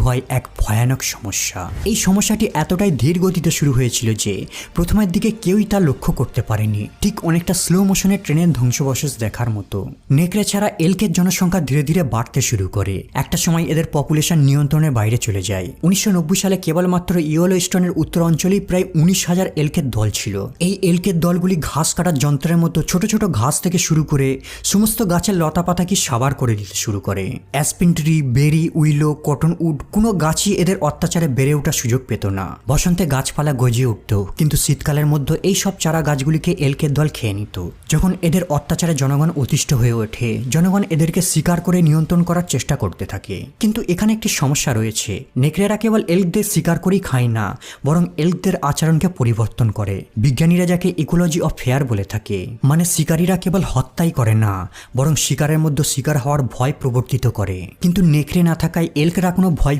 হয় এক ভয়ানক সমস্যা। এই সমস্যাটি এতটাই ধীর গতিতে শুরু হয়েছিল যে প্রথমের দিকে কেউই তা লক্ষ্য করতে পারেনি, ঠিক অনেকটা স্লো মোশনে ট্রেনের ধ্বংসবশেষ দেখার মতো। নেকড়ে ছাড়া এলকের জনসংখ্যা ধীরে ধীরে বাড়তে শুরু করে। একটা সময় এদের পপুলেশন নিয়ন্ত্রণের বাইরে চলে যায়। 1990 সালে কেবলমাত্র ইয়েলোস্টোনের উত্তর অঞ্চলেই প্রায় 19,000 এলকের দল ছিল। এই এলকের দলগুলি ঘাস কাটার যন্ত্রের মতো ছোট ছোট ঘাস থেকে শুরু করে সমস্ত গাছের লতাপাতাকে সাবার করে দিতে শুরু করে। Aspen tree, berry, willow, cottonwood কোনো গাছই এদের অত্যাচারে বেড়ে ওঠার সুযোগ পেত না। বসন্তে গাছপালা গজিয়ে উঠত, কিন্তু শীতকালের মধ্যে এই সব চারা গাছগুলিকে এলকের দল খেয়ে নিত। যখন এদের অত্যাচারে জনগণ অতিষ্ঠ হয়ে ওঠে, জনগণ এদেরকে শিকার করে নিয়ন্ত্রণ করার চেষ্টা করতে থাকে। কিন্তু এখানে একটি সমস্যা রয়েছে। নেকড়েরা কেবল এল্কদের শিকার করেই খায় না, বরং এল্কদের আচরণকে পরিবর্তন করে। বিজ্ঞানীরা যাকে ইকোলজি অফ ফেয়ার বলে থাকে, মানে শিকারীরা কেবল হত্যাই করে না, বরং শিকারের মধ্যে শিকার হওয়ার ভয় প্রবর্তিত করে। কিন্তু নেকড়ে না থাকায় এল্করা কোনো ভয়